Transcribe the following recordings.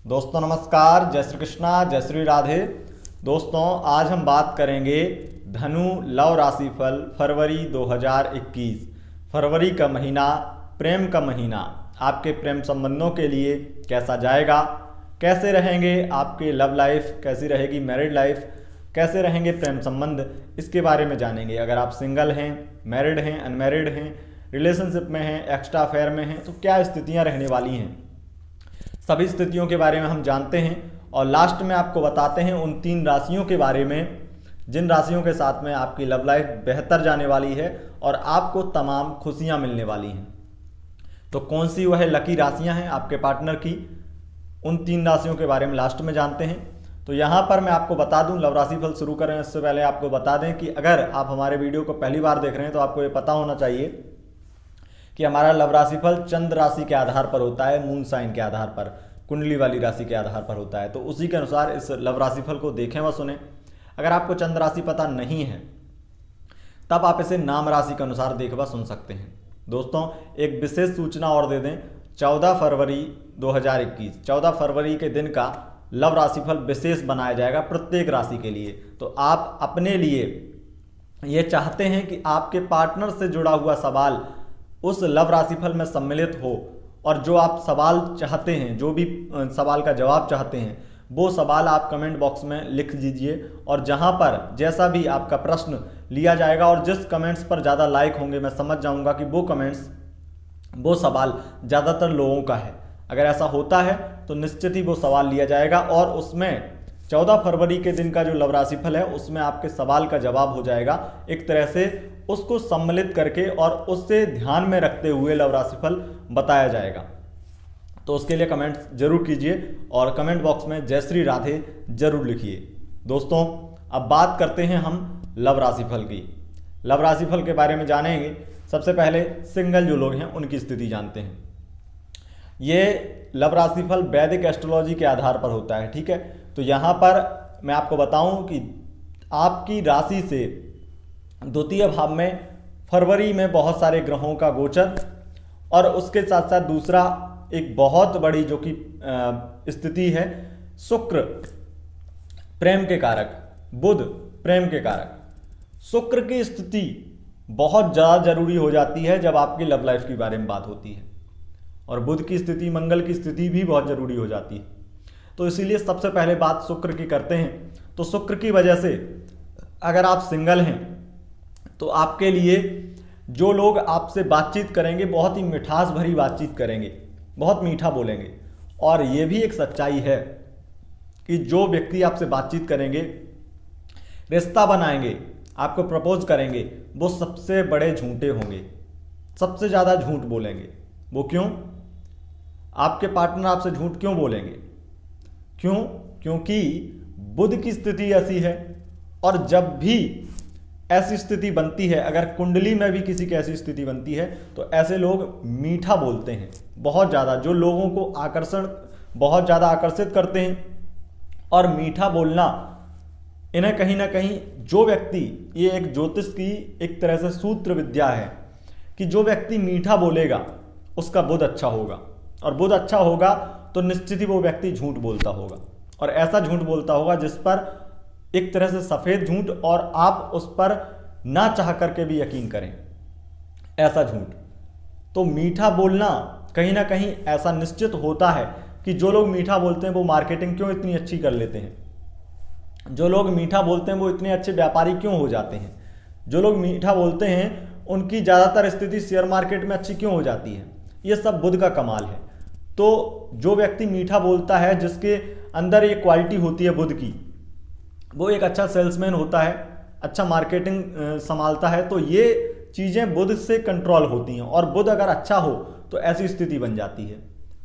दोस्तों नमस्कार, जय श्री कृष्णा, जय श्री राधे। दोस्तों आज हम बात करेंगे धनु लव राशिफल फरवरी 2021। फरवरी का महीना प्रेम का महीना आपके प्रेम संबंधों के लिए कैसा जाएगा, कैसे रहेंगे आपके लव लाइफ, कैसी रहेगी मैरिड लाइफ, कैसे रहेंगे प्रेम संबंध, इसके बारे में जानेंगे। अगर आप सिंगल हैं, मैरिड हैं, अनमैरिड हैं, रिलेशनशिप में हैं, एक्स्ट्रा अफेयर में हैं, तो क्या स्थितियां रहने वाली हैं, सभी स्थितियों के बारे में हम जानते हैं। और लास्ट में आपको बताते हैं उन 3 राशियों के बारे में जिन राशियों के साथ में आपकी लव लाइफ बेहतर जाने वाली है और आपको तमाम खुशियां मिलने वाली हैं। तो कौन सी वह लकी राशियां हैं आपके पार्टनर की, उन 3 राशियों के बारे में लास्ट में जानते हैं। तो यहाँ पर मैं आपको बता दूं, लव राशिफल शुरू करें इससे पहले आपको बता दें कि अगर आप हमारे वीडियो को पहली बार देख रहे हैं तो आपको ये पता होना चाहिए कि हमारा लव राशिफल चंद्र राशि के आधार पर होता है, मून साइन के आधार पर, कुंडली वाली राशि के आधार पर होता है। तो उसी के अनुसार इस लव राशिफल को देखें व सुने। अगर आपको चंद्र राशि पता नहीं है तब आप इसे नाम राशि के अनुसार देख व सुन सकते हैं। दोस्तों एक विशेष सूचना और दे दें, 14 फरवरी 2021 14 फरवरी के दिन का लव राशिफल विशेष बनाया जाएगा प्रत्येक राशि के लिए। तो आप अपने लिए ये चाहते हैं कि आपके पार्टनर से जुड़ा हुआ सवाल उस लव राशिफल में सम्मिलित हो, और जो आप सवाल चाहते हैं, जो भी सवाल का जवाब चाहते हैं, वो सवाल आप कमेंट बॉक्स में लिख दीजिए। और जहां पर जैसा भी आपका प्रश्न लिया जाएगा और जिस कमेंट्स पर ज़्यादा लाइक होंगे, मैं समझ जाऊंगा कि वो कमेंट्स, वो सवाल ज़्यादातर लोगों का है। अगर ऐसा होता है तो निश्चित ही वो सवाल लिया जाएगा और उसमें 14 फरवरी के दिन का जो लव राशिफल है उसमें आपके सवाल का जवाब हो जाएगा, एक तरह से उसको सम्मिलित करके और उससे ध्यान में रखते हुए लव राशिफल बताया जाएगा। तो उसके लिए कमेंट जरूर कीजिए और कमेंट बॉक्स में जय श्री राधे जरूर लिखिए। दोस्तों अब बात करते हैं हम लव राशिफल की। लव राशिफल के बारे में जानेंगे। सबसे पहले सिंगल जो लोग हैं उनकी स्थिति जानते हैं। ये लव राशिफल वैदिक एस्ट्रोलॉजी के आधार पर होता है, ठीक है। तो यहाँ पर मैं आपको बताऊं कि आपकी राशि से द्वितीय भाव में फरवरी में बहुत सारे ग्रहों का गोचर, और उसके साथ साथ दूसरा एक बहुत बड़ी जो कि स्थिति है, शुक्र प्रेम के कारक, बुध प्रेम के कारक, शुक्र की स्थिति बहुत ज़्यादा जरूरी हो जाती है जब आपकी लव लाइफ के बारे में बात होती है। और बुध की स्थिति, मंगल की स्थिति भी बहुत जरूरी हो जाती है। तो इसीलिए सबसे पहले बात शुक्र की करते हैं। तो शुक्र की वजह से अगर आप सिंगल हैं तो आपके लिए जो लोग आपसे बातचीत करेंगे बहुत ही मिठास भरी बातचीत करेंगे, बहुत मीठा बोलेंगे। और ये भी एक सच्चाई है कि जो व्यक्ति आपसे बातचीत करेंगे, रिश्ता बनाएंगे, आपको प्रपोज करेंगे, वो सबसे बड़े झूठे होंगे, सबसे ज़्यादा झूठ बोलेंगे। वो क्यों? आपके पार्टनर आपसे झूठ क्यों बोलेंगे? क्यों? क्योंकि बुध की स्थिति ऐसी है। और जब भी ऐसी स्थिति बनती है, अगर कुंडली में भी किसी की ऐसी स्थिति बनती है, तो ऐसे लोग मीठा बोलते हैं बहुत ज़्यादा, जो लोगों को आकर्षण बहुत ज़्यादा आकर्षित करते हैं। और मीठा बोलना इन्हें कहीं ना कहीं, जो व्यक्ति, ये एक ज्योतिष की एक तरह से सूत्र विद्या है कि जो व्यक्ति मीठा बोलेगा उसका बुध अच्छा होगा, और बुध अच्छा होगा तो निश्चित ही वो व्यक्ति झूठ बोलता होगा, और ऐसा झूठ बोलता होगा जिस पर एक तरह से सफेद झूठ, और आप उस पर ना चाह करके भी यकीन करें, ऐसा झूठ। तो मीठा बोलना कहीं ना कहीं ऐसा निश्चित होता है कि जो लोग मीठा बोलते हैं वो मार्केटिंग क्यों इतनी अच्छी कर लेते हैं, जो लोग मीठा बोलते हैं वो इतने अच्छे व्यापारी क्यों हो जाते हैं, जो लोग मीठा बोलते हैं उनकी ज़्यादातर स्थिति शेयर मार्केट में अच्छी क्यों हो जाती है। ये सब बुध का कमाल है। तो जो व्यक्ति मीठा बोलता है, जिसके अंदर ये क्वालिटी होती है बुध की, वो एक अच्छा सेल्समैन होता है, अच्छा मार्केटिंग संभालता है। तो ये चीज़ें बुध से कंट्रोल होती हैं, और बुध अगर अच्छा हो तो ऐसी स्थिति बन जाती है।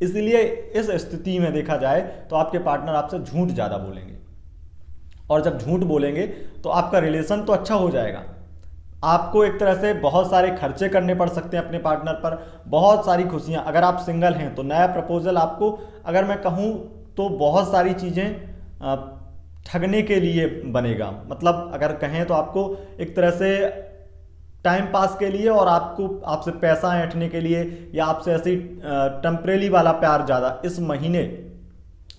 इसलिए इस स्थिति में देखा जाए तो आपके पार्टनर आपसे झूठ ज़्यादा बोलेंगे, और जब झूठ बोलेंगे तो आपका रिलेशन तो अच्छा हो जाएगा। आपको एक तरह से बहुत सारे खर्चे करने पड़ सकते हैं अपने पार्टनर पर, बहुत सारी खुशियाँ। अगर आप सिंगल हैं तो नया प्रपोजल आपको, अगर मैं कहूँ तो बहुत सारी चीज़ें ठगने के लिए बनेगा। मतलब अगर कहें तो आपको एक तरह से टाइम पास के लिए, और आपसे पैसा ऐंठने के लिए, या आपसे ऐसी टेम्परेरी वाला प्यार ज़्यादा इस महीने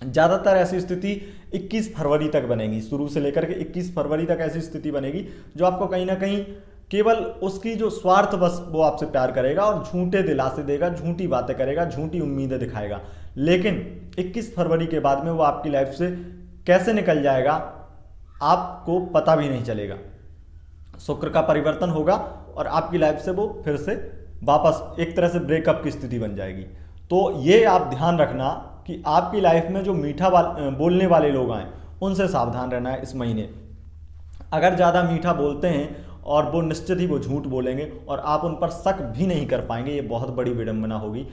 ज़्यादातर ऐसी स्थिति 21 फरवरी तक बनेगी, शुरू से लेकर के 21 फरवरी तक ऐसी स्थिति बनेगी जो आपको कहीं ना कहीं केवल उसकी जो स्वार्थ बस वो आपसे प्यार करेगा और झूठे दिलासे देगा, झूठी बातें करेगा, झूठी उम्मीदें दिखाएगा। लेकिन 21 फरवरी के बाद में वो आपकी लाइफ से कैसे निकल जाएगा आपको पता भी नहीं चलेगा। शुक्र का परिवर्तन होगा और आपकी लाइफ से वो फिर से वापस एक तरह से ब्रेकअप की स्थिति बन जाएगी। तो ये आप ध्यान रखना कि आपकी लाइफ में जो मीठा बोलने वाले लोग आए उनसे सावधान रहना है इस महीने। अगर ज़्यादा मीठा बोलते हैं और वो निश्चित ही वो झूठ बोलेंगे और आप उन पर शक भी नहीं कर पाएंगे, ये बहुत बड़ी विडंबना होगी।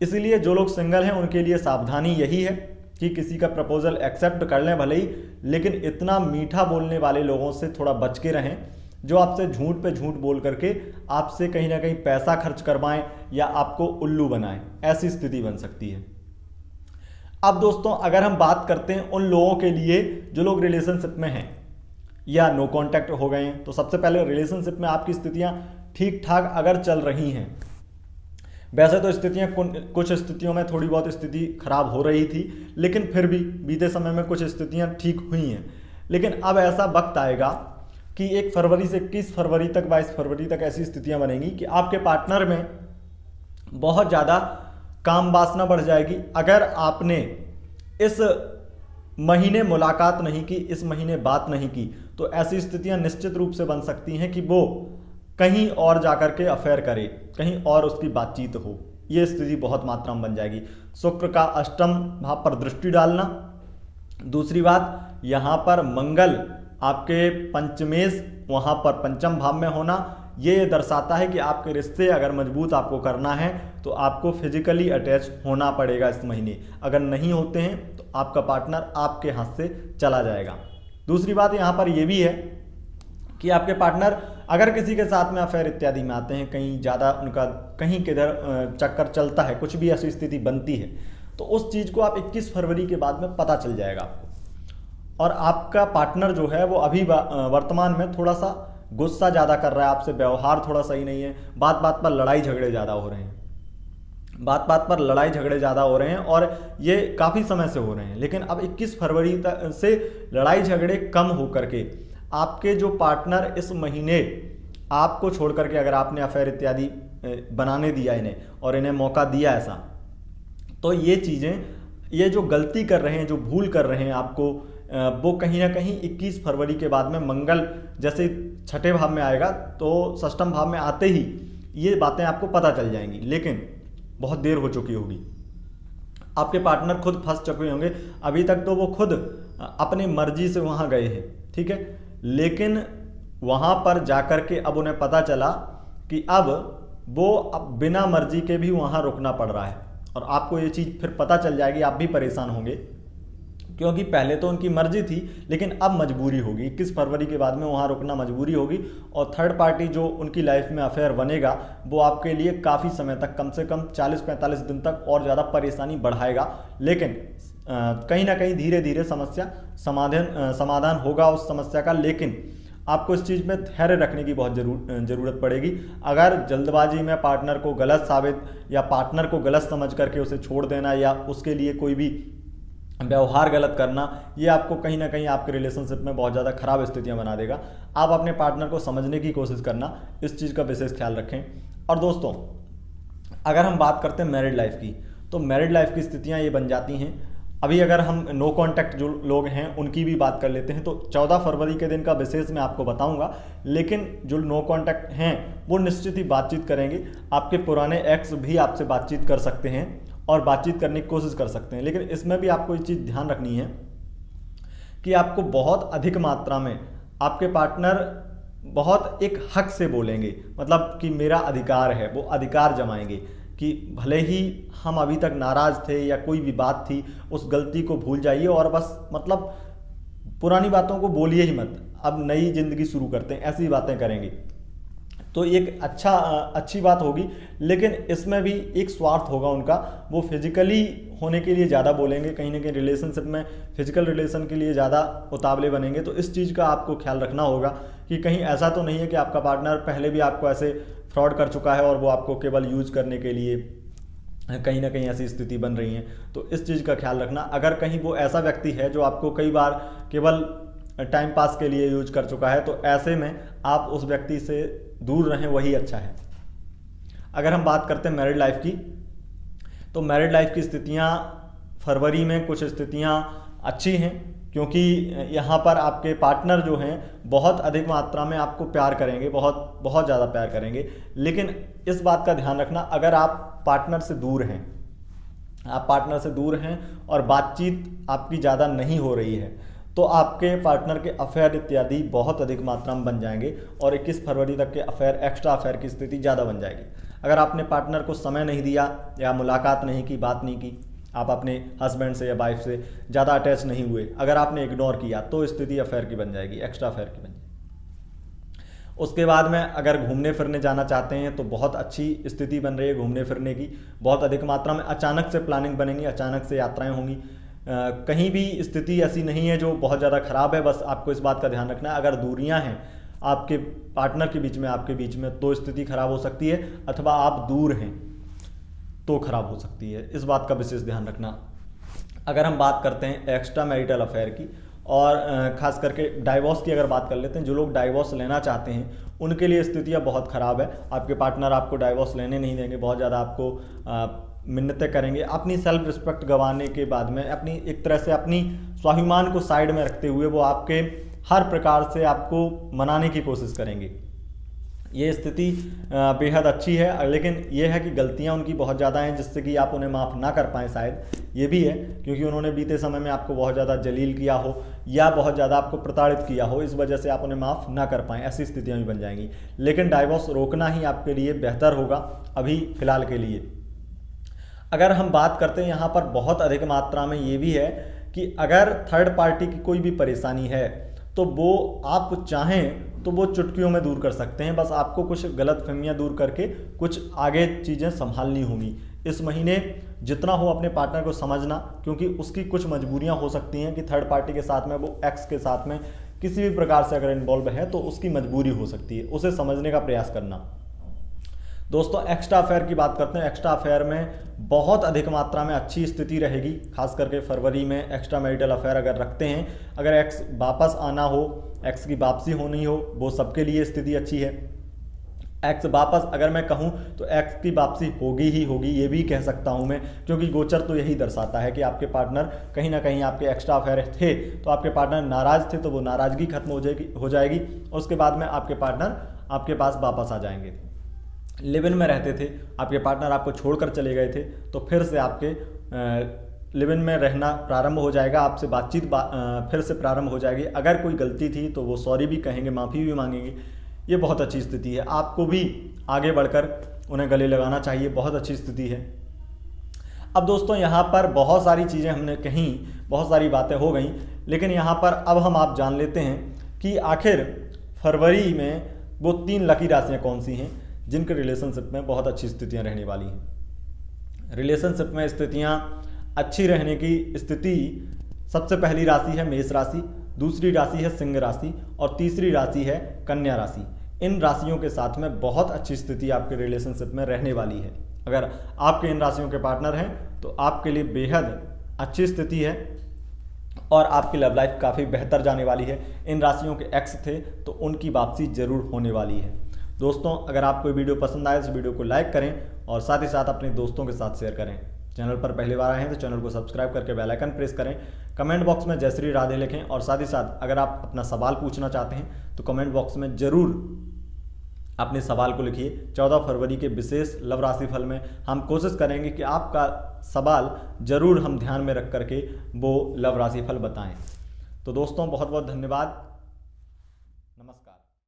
इसीलिए जो लोग सिंगल हैं उनके लिए सावधानी यही है कि किसी का प्रपोजल एक्सेप्ट कर लें भले ही, लेकिन इतना मीठा बोलने वाले लोगों से थोड़ा बच के रहें जो आपसे झूठ पे झूठ बोल करके आपसे कहीं ना कहीं पैसा खर्च करवाएं या आपको उल्लू बनाएं, ऐसी स्थिति बन सकती है। अब दोस्तों अगर हम बात करते हैं उन लोगों के लिए जो लोग रिलेशनशिप में हैं या नो कांटेक्ट हो गए हैं, तो सबसे पहले रिलेशनशिप में आपकी स्थितियां ठीक ठाक अगर चल रही हैं, वैसे तो स्थितियां कुछ स्थितियों में थोड़ी बहुत स्थिति खराब हो रही थी, लेकिन फिर भी बीते समय में कुछ स्थितियां ठीक हुई हैं। लेकिन अब ऐसा वक्त आएगा कि 1 फरवरी से 21 फरवरी तक 22 फरवरी तक ऐसी स्थितियां बनेंगी कि आपके पार्टनर में बहुत ज़्यादा काम वासना बढ़ जाएगी। अगर आपने इस महीने मुलाकात नहीं की, इस महीने बात नहीं की, तो ऐसी स्थितियां निश्चित रूप से बन सकती हैं कि वो कहीं और जाकर के अफेयर करे, कहीं और उसकी बातचीत हो। ये स्थिति बहुत मात्रा में बन जाएगी। शुक्र का अष्टम भाव पर दृष्टि डालना, दूसरी बात यहाँ पर मंगल आपके पंचमेश वहाँ पर पंचम भाव में होना, ये दर्शाता है कि आपके रिश्ते अगर मजबूत आपको करना है तो आपको फिजिकली अटैच होना पड़ेगा इस महीने। अगर नहीं होते हैं तो आपका पार्टनर आपके हाथ से चला जाएगा। दूसरी बात यहाँ पर यह भी है कि आपके पार्टनर अगर किसी के साथ में अफेयर इत्यादि में आते हैं, कहीं ज़्यादा उनका कहीं किधर चक्कर चलता है, कुछ भी ऐसी स्थिति बनती है, तो उस चीज़ को आप 21 फरवरी के बाद में पता चल जाएगा आपको। और आपका पार्टनर जो है वो अभी वर्तमान में थोड़ा सा गुस्सा ज़्यादा कर रहा है आपसे, व्यवहार थोड़ा सही नहीं है, बात बात पर लड़ाई झगड़े ज़्यादा हो रहे हैं, बात बात पर लड़ाई झगड़े ज़्यादा हो रहे हैं और ये काफ़ी समय से हो रहे हैं। लेकिन अब 21 फरवरी तक से लड़ाई झगड़े कम हो करके आपके जो पार्टनर इस महीने आपको छोड़ करके, अगर आपने अफेयर इत्यादि बनाने दिया इन्हें और इन्हें मौका दिया ऐसा, तो ये चीज़ें, ये जो गलती कर रहे हैं, जो भूल कर रहे हैं आपको, वो कहीं ना कहीं 21 फरवरी के बाद में मंगल जैसे छठे भाव में आएगा तो षष्ठम भाव में आते ही ये बातें आपको पता चल जाएंगी। लेकिन बहुत देर हो चुकी होगी, आपके पार्टनर खुद फंस चुके होंगे। अभी तक तो वो खुद अपनी मर्जी से वहाँ गए हैं, ठीक है, लेकिन वहाँ पर जाकर के अब उन्हें पता चला कि अब वो अब बिना मर्जी के भी वहाँ रुकना पड़ रहा है। और आपको ये चीज़ फिर पता चल जाएगी, आप भी परेशान होंगे, क्योंकि पहले तो उनकी मर्जी थी लेकिन अब मजबूरी होगी। 21 फरवरी के बाद में वहाँ रुकना मजबूरी होगी और थर्ड पार्टी जो उनकी लाइफ में अफेयर बनेगा वो आपके लिए काफ़ी समय तक, कम से कम 40-45 दिन तक और ज़्यादा परेशानी बढ़ाएगा। लेकिन कहीं ना कहीं धीरे धीरे समस्या समाधान होगा उस समस्या का। लेकिन आपको इस चीज़ में धैर्य रखने की बहुत ज़रूरत पड़ेगी। अगर जल्दबाजी में पार्टनर को गलत साबित या पार्टनर को गलत समझ करके उसे छोड़ देना या उसके लिए कोई भी व्यवहार गलत करना, ये आपको कहीं ना कहीं आपके रिलेशनशिप में बहुत ज़्यादा खराब स्थितियां बना देगा। आप अपने पार्टनर को समझने की कोशिश करना, इस चीज़ का विशेष ख्याल रखें। और दोस्तों अगर हम बात करते हैं मैरिड लाइफ की, तो मैरिड लाइफ की स्थितियां ये बन जाती हैं। अभी अगर हम नो कॉन्टैक्ट जो लोग हैं उनकी भी बात कर लेते हैं, तो 14 फरवरी के दिन का विशेष मैं आपको बताऊंगा। लेकिन जो नो कॉन्टैक्ट हैं वो निश्चित ही बातचीत करेंगे। आपके पुराने एक्स भी आपसे बातचीत कर सकते हैं और बातचीत करने की कोशिश कर सकते हैं। लेकिन इसमें भी आपको ये चीज़ ध्यान रखनी है कि आपको बहुत अधिक मात्रा में आपके पार्टनर बहुत एक हक से बोलेंगे, मतलब कि मेरा अधिकार है, वो अधिकार जमाएंगे कि भले ही हम अभी तक नाराज़ थे या कोई भी बात थी, उस गलती को भूल जाइए और बस मतलब पुरानी बातों को बोलिए ही मत, अब नई जिंदगी शुरू करते हैं, ऐसी बातें करेंगे। तो एक अच्छी बात होगी। लेकिन इसमें भी एक स्वार्थ होगा उनका, वो फिजिकली होने के लिए ज़्यादा बोलेंगे, कहीं ना कहीं रिलेशनशिप में फिजिकल रिलेशन के लिए ज़्यादा उतावले बनेंगे। तो इस चीज़ का आपको ख्याल रखना होगा कि कहीं ऐसा तो नहीं है कि आपका पार्टनर पहले भी आपको ऐसे फ्रॉड कर चुका है और वो आपको केवल यूज करने के लिए कहीं ना कहीं ऐसी स्थिति बन रही है। तो इस चीज़ का ख्याल रखना। अगर कहीं वो ऐसा व्यक्ति है जो आपको कई बार केवल टाइम पास के लिए यूज कर चुका है, तो ऐसे में आप उस व्यक्ति से दूर रहें, वही अच्छा है। अगर हम बात करते हैं मैरिड लाइफ की, तो मैरिड लाइफ की स्थितियां फरवरी में कुछ स्थितियां अच्छी हैं, क्योंकि यहाँ पर आपके पार्टनर जो हैं बहुत अधिक मात्रा में आपको प्यार करेंगे, बहुत बहुत ज़्यादा प्यार करेंगे। लेकिन इस बात का ध्यान रखना, अगर आप पार्टनर से दूर हैं, आप पार्टनर से दूर हैं और बातचीत आपकी ज़्यादा नहीं हो रही है, तो आपके पार्टनर के अफेयर इत्यादि बहुत अधिक मात्रा में बन जाएंगे और 21 फरवरी तक के अफेयर, एक्स्ट्रा अफेयर की स्थिति ज़्यादा बन जाएगी। अगर आपने पार्टनर को समय नहीं दिया या मुलाकात नहीं की, बात नहीं की, आप अपने हस्बैंड से या वाइफ से ज़्यादा अटैच नहीं हुए, अगर आपने इग्नोर किया, तो स्थिति अफेयर की बन जाएगी, एक्स्ट्रा अफेयर की बन जाएगी। उसके बाद में अगर घूमने फिरने जाना चाहते हैं तो बहुत अच्छी स्थिति बन रही है घूमने फिरने की, बहुत अधिक मात्रा में अचानक से प्लानिंग बनेंगी, अचानक से यात्राएं होंगी। कहीं भी स्थिति ऐसी नहीं है जो बहुत ज़्यादा ख़राब है। बस आपको इस बात का ध्यान रखना है, अगर दूरियां हैं आपके पार्टनर के बीच में, आपके बीच में, तो स्थिति खराब हो सकती है, अथवा आप दूर हैं तो खराब हो सकती है। इस बात का विशेष ध्यान रखना। अगर हम बात करते हैं एक्स्ट्रा मैरिटल अफेयर की और ख़ास करके डाइवोर्स की अगर बात कर लेते हैं, जो लोग डाइवोर्स लेना चाहते हैं उनके लिए स्थितियाँ बहुत ख़राब है। आपके पार्टनर आपको डाइवोर्स लेने नहीं देंगे, बहुत ज़्यादा आपको मिन्नतें करेंगे। अपनी सेल्फ रिस्पेक्ट गंवाने के बाद में, अपनी एक तरह से अपनी स्वाभिमान को साइड में रखते हुए वो आपके हर प्रकार से आपको मनाने की कोशिश करेंगे। ये स्थिति बेहद अच्छी है, लेकिन ये है कि गलतियां उनकी बहुत ज़्यादा हैं जिससे कि आप उन्हें माफ़ ना कर पाएँ। शायद ये भी है क्योंकि उन्होंने बीते समय में आपको बहुत ज़्यादा जलील किया हो या बहुत ज़्यादा आपको प्रताड़ित किया हो, इस वजह से आप उन्हें माफ़ ना कर पाएँ, ऐसी स्थितियाँ भी बन जाएंगी। लेकिन डाइवोर्स रोकना ही आपके लिए बेहतर होगा अभी फ़िलहाल के लिए। अगर हम बात करते हैं यहाँ पर बहुत अधिक मात्रा में ये भी है कि अगर थर्ड पार्टी की कोई भी परेशानी है तो वो आप चाहें तो वो चुटकियों में दूर कर सकते हैं। बस आपको कुछ गलतफहमियां दूर करके कुछ आगे चीज़ें संभालनी होंगी। इस महीने जितना हो अपने पार्टनर को समझना, क्योंकि उसकी कुछ मजबूरियां हो सकती हैं कि थर्ड पार्टी के साथ में, वो एक्स के साथ में किसी भी प्रकार से अगर इन्वॉल्व है तो उसकी मजबूरी हो सकती है, उसे समझने का प्रयास करना। दोस्तों एक्स्ट्रा अफेयर की बात करते हैं। एक्स्ट्रा अफेयर में बहुत अधिक मात्रा में अच्छी स्थिति रहेगी, खास करके फरवरी में एक्स्ट्रा मैरिटल अफेयर अगर रखते हैं, अगर एक्स वापस आना हो, एक्स की वापसी होनी हो, वो सबके लिए स्थिति अच्छी है। एक्स वापस अगर मैं कहूं तो एक्स की वापसी होगी ही होगी, ये भी कह सकता हूं मैं, क्योंकि गोचर तो यही दर्शाता है कि आपके पार्टनर कहीं ना कहीं आपके एक्स्ट्रा अफेयर थे तो आपके पार्टनर नाराज़ थे, तो वो नाराज़गी खत्म हो जाएगी और उसके बाद में आपके पार्टनर आपके पास वापस आ जाएंगे। लिव इन में रहते थे, आपके पार्टनर आपको छोड़कर चले गए थे, तो फिर से आपके लिव इन में रहना प्रारंभ हो जाएगा, आपसे बातचीत फिर से प्रारंभ हो जाएगी। अगर कोई गलती थी तो वो सॉरी भी कहेंगे, माफ़ी भी मांगेंगे। ये बहुत अच्छी स्थिति है, आपको भी आगे बढ़कर उन्हें गले लगाना चाहिए, बहुत अच्छी स्थिति है। अब दोस्तों यहाँ पर बहुत सारी चीज़ें हमने कहीं, बहुत सारी बातें हो गई, लेकिन यहाँ पर अब हम आप जान लेते हैं कि आखिर फरवरी में वो 3 लकी राशियाँ कौन सी हैं जिनके रिलेशनशिप में बहुत अच्छी स्थितियां रहने वाली हैं। रिलेशनशिप में स्थितियां अच्छी रहने की स्थिति, सबसे पहली राशि है मेष राशि, दूसरी राशि है सिंह राशि और तीसरी राशि है कन्या राशि। इन राशियों के साथ में बहुत अच्छी स्थिति आपके रिलेशनशिप में रहने वाली है। अगर आपके इन राशियों के पार्टनर हैं तो आपके लिए बेहद अच्छी स्थिति है और आपकी लव लाइफ काफ़ी बेहतर जाने वाली है। इन राशियों के एक्स थे तो उनकी वापसी जरूर होने वाली है। दोस्तों अगर आपको वीडियो पसंद आए तो वीडियो को लाइक करें और साथ ही साथ अपने दोस्तों के साथ शेयर करें। चैनल पर पहली बार आए हैं तो चैनल को सब्सक्राइब करके बेल आइकन प्रेस करें। कमेंट बॉक्स में जय श्री राधे लिखें और साथ ही साथ अगर आप अपना सवाल पूछना चाहते हैं तो कमेंट बॉक्स में ज़रूर अपने सवाल को लिखिए। 14 फरवरी के विशेष लव राशिफल में हम कोशिश करेंगे कि आपका सवाल ज़रूर हम ध्यान में रख करके वो लव राशिफल बताएं। तो दोस्तों बहुत बहुत धन्यवाद।